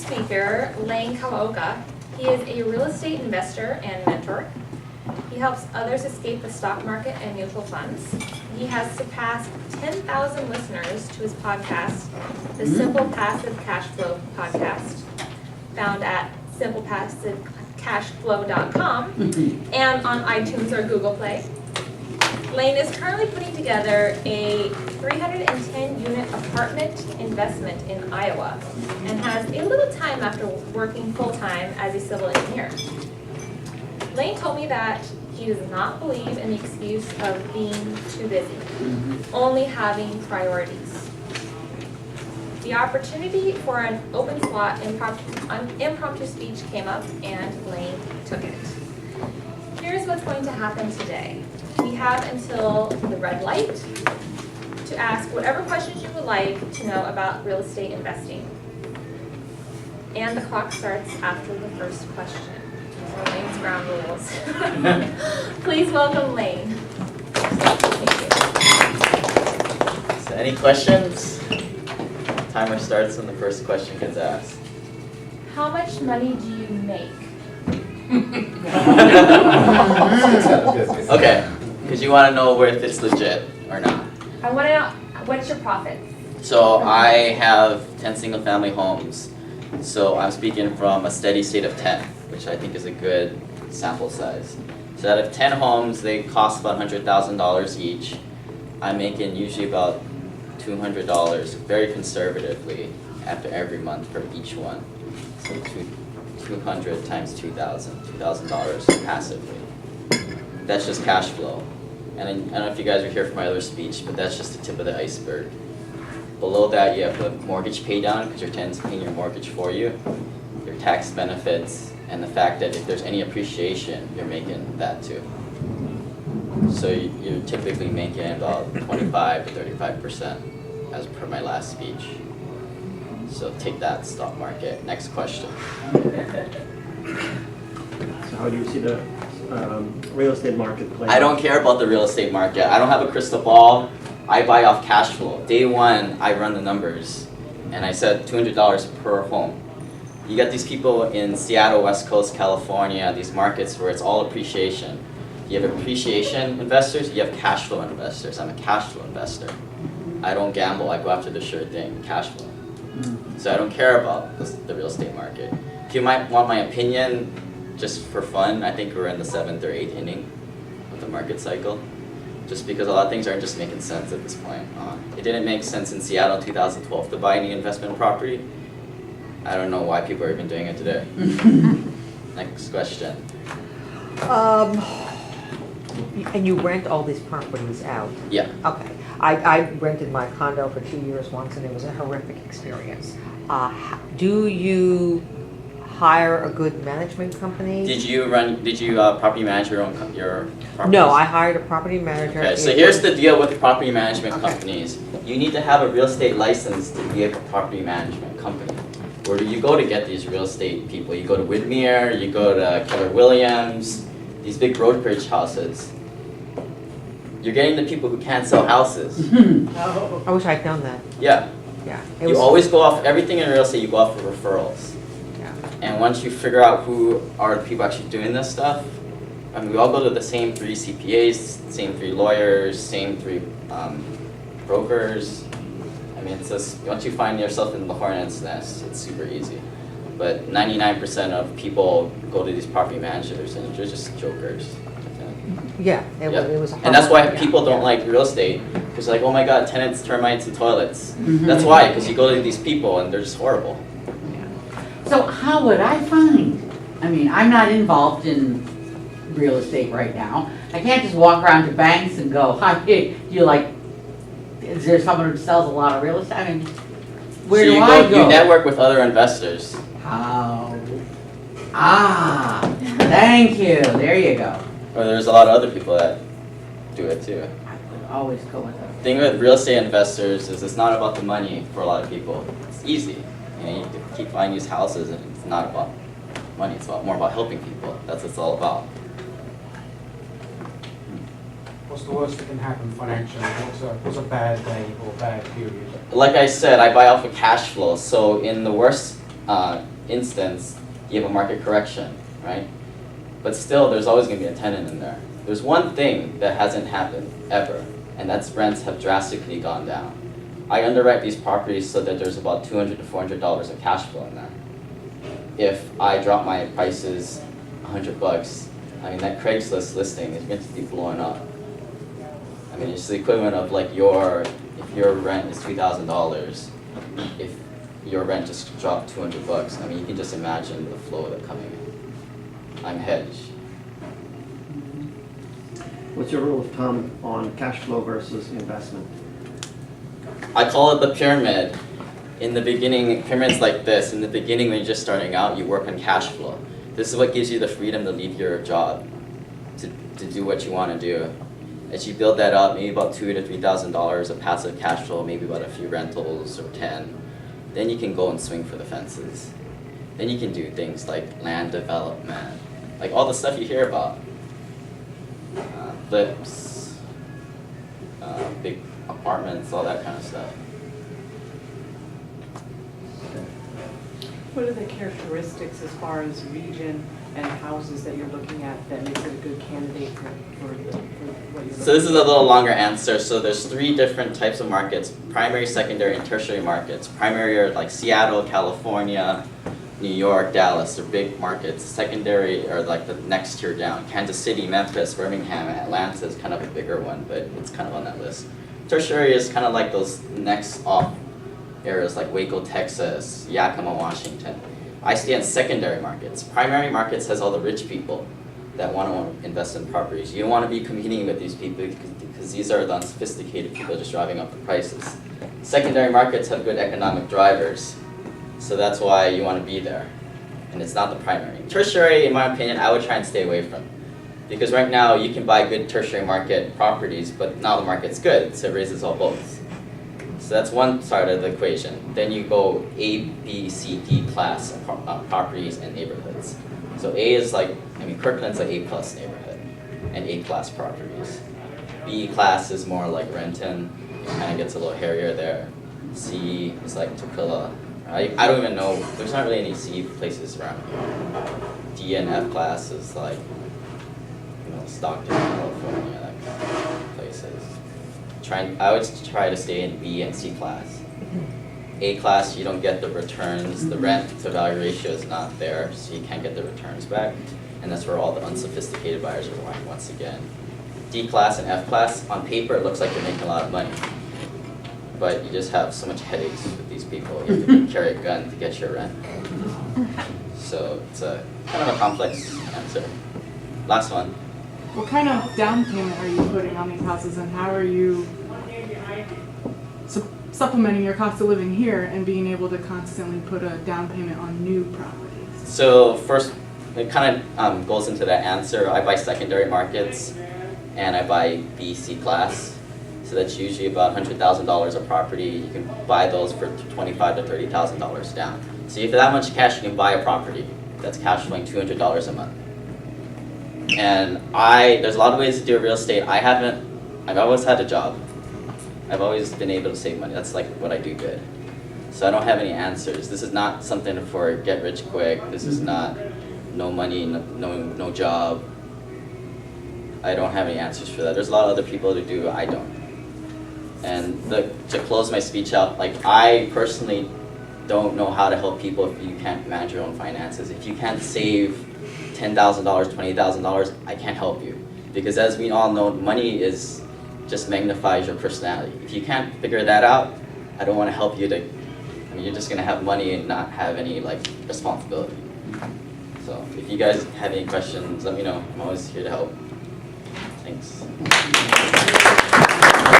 speaker, Lane Kawaoka. He is a real estate investor and mentor. He helps others escape the stock market and mutual funds. He has surpassed 10,000 listeners to his podcast, the SimplePassiveCashflow Podcast, found at SimplePassiveCashflow.com and on iTunes or Google Play. Lane is currently putting together a 310-unit apartment investment in Iowa and has a little time after working full-time as a civil engineer. Lane told me that he does not believe in the excuse of being too busy, only having priorities. The opportunity for an open slot impromptu speech came up and Lane took it. Here's what's going to happen today. We have until the red light to ask whatever questions you would like to know about real estate investing. And the clock starts after the first question. So Lane's ground rules. Please welcome Lane. Thank you. So any questions? Timer starts when the first question gets asked. How much money do you make? Okay, because you want to know if it's legit or not. I want to know, what's your profit? So I have 10 single family homes. So I'm speaking from a steady state of 10, which I think is a good sample size. So out of 10 homes, they cost about $100,000 each. I'm making usually about $200, very conservatively, after every month for each one. So 200 times $2,000 passively. That's just cash flow. And I don't know if you guys were here for my other speech, but that's just the tip of the iceberg. Below that, you have the mortgage pay down, because your tenant's paying your mortgage for you, your tax benefits, and the fact that if there's any appreciation, you're making that too. So you're typically making about 25 to 35% as per my last speech. So take that, stock market. Next question. So how do you see the real estate market playing? I don't care about the real estate market. I don't have a crystal ball. I buy off cash flow. Day one, I run the numbers, and I said $200 per home. You got these people in Seattle, West Coast, California, these markets where it's all appreciation. You have appreciation investors, you have cash flow investors. I'm a cash flow investor. I don't gamble, I go after the sure thing, cash flow. So I don't care about the real estate market. If you might want my opinion, just for fun, I think we're in the 7th or 8th inning of the market cycle. Just because a lot of things aren't just making sense at this point. It didn't make sense in Seattle in 2012 to buy any investment property. I don't know why people are even doing it today. Next question. And you rent all these properties out? Yeah. Okay. I rented my condo for 2 years once, and it was a horrific experience. Do you hire a good management company? Did you property manage your properties? No, I hired a property manager. Okay, so here's the deal with property management companies. You need to have a real estate license to be a property management company. Where do you go to get these real estate people? You go to Whitmere, you go to Keller Williams, these big brokerage houses. You're getting the people who can't sell houses. I wish I'd done that. Yeah. Yeah. You always go off, everything in real estate, you go off for referrals. Yeah. And once you figure out who are the people actually doing this stuff, I mean, we all go to the same 3 CPAs, same 3 lawyers, same 3 brokers. I mean, it's just, once you find yourself in the hornet's nest, it's super easy. But 99% of people go to these property managers and they're just jokers. Yeah, it was And that's why horrible. people don't like real estate, because like, oh my god, tenants, termites, and toilets. That's why, because you go to these people and they're just horrible. So how would I find? I mean, I'm not involved in real estate right now. I can't just walk around to banks and go, hi, you like, is there someone who sells a lot of real estate? I mean, where do I go? You network with other investors. How? Thank you. There you go. Or there's a lot of other people that do it too. I would always go with them. The thing with real estate investors is it's not about the money for a lot of people. It's easy. You keep buying these houses and it's not about money, it's more about helping people. That's what it's all about. What's the worst that can happen financially? What's a bad day or bad period? Like I said, I buy off of cash flow. So in the worst instance, you have a market correction, right? But still, there's always going to be a tenant in there. There's one thing that hasn't happened ever, and that's rents have drastically gone down. I underwrite these properties so that there's about $200 to $400 of cash flow in there. If I drop my prices $100, I mean that Craigslist listing is going to be blowing up. I mean it's the equivalent of like if your rent is $2,000, if your rent just dropped $200, I mean you can just imagine the flow that's coming in. I'm hedged. What's your rule of thumb on cash flow versus investment? I call it the pyramid. In the beginning, pyramids like this, in the beginning when you're just starting out, you work on cash flow. This is what gives you the freedom to leave your job, to do what you want to do. As you build that up, maybe about $2,000 to $3,000 of passive cash flow, maybe about a few rentals or 10, then you can go and swing for the fences. Then you can do things like land development, like all the stuff you hear about. Flips, big apartments, all that kind of stuff. What are the characteristics as far as region and houses that you're looking at that makes it a good candidate for what you're looking So this is a little longer answer. So there's 3 different types of markets: primary, secondary, and tertiary markets. Primary are like Seattle, California, New York, Dallas. They're big markets. Secondary are like the next tier down. Kansas City, Memphis, Birmingham, Atlanta is kind of a bigger one, but it's kind of on that list. Tertiary is kind of like those next off areas like Waco, Texas, Yakima, Washington. I stay in secondary markets. Primary markets has all the rich people that want to invest in properties. You don't want to be competing with these people because these are the unsophisticated people just driving up the prices. Secondary markets have good economic drivers, so that's why you want to be there. And it's not the primary. Tertiary, in my opinion, I would try and stay away from. Because right now you can buy good tertiary market properties, but now the market's good, so it raises all boats. So that's one side of the equation. Then you go A, B, C, D class properties and neighborhoods. So A is like, Kirkland's an A+ neighborhood and A class properties. B class is more like Renton, it kind of gets a little hairier there. C is like Toccoa. I don't even know, there's not really any C places around here. D and F class is like, Stockton, California, that kind of places. I would try to stay in B and C class. A class, you don't get the returns. The rent to value ratio is not there, so you can't get the returns back. And that's where all the unsophisticated buyers are going once again. D class and F class, on paper it looks like you're making a lot of money. But you just have so much headaches with these people. You have to carry a gun to get your rent. So it's a kind of a complex answer. Last one. What kind of down payment are you putting on these houses, and how are you supplementing your cost of living here and being able to constantly put a down payment on new properties? So first, it kind of goes into that answer. I buy secondary markets, and I buy B, C class. So that's usually about $100,000 a property. You can buy those for $25,000 to $30,000 down. So if you have that much cash, you can buy a property that's cash flowing $200 a month. And there's a lot of ways to do real estate. I've always had a job. I've always been able to save money. That's like what I do good. So I don't have any answers. This is not something for get rich quick. This is not no money, no job. I don't have any answers for that. There's a lot of other people who do, I don't. And to close my speech out, I personally don't know how to help people if you can't manage your own finances. If you can't save $10,000, $20,000, I can't help you. Because as we all know, money just magnifies your personality. If you can't figure that out, I don't want to help you you're just going to have money and not have any responsibility. So if you guys have any questions, let me know. I'm always here to help. Thanks.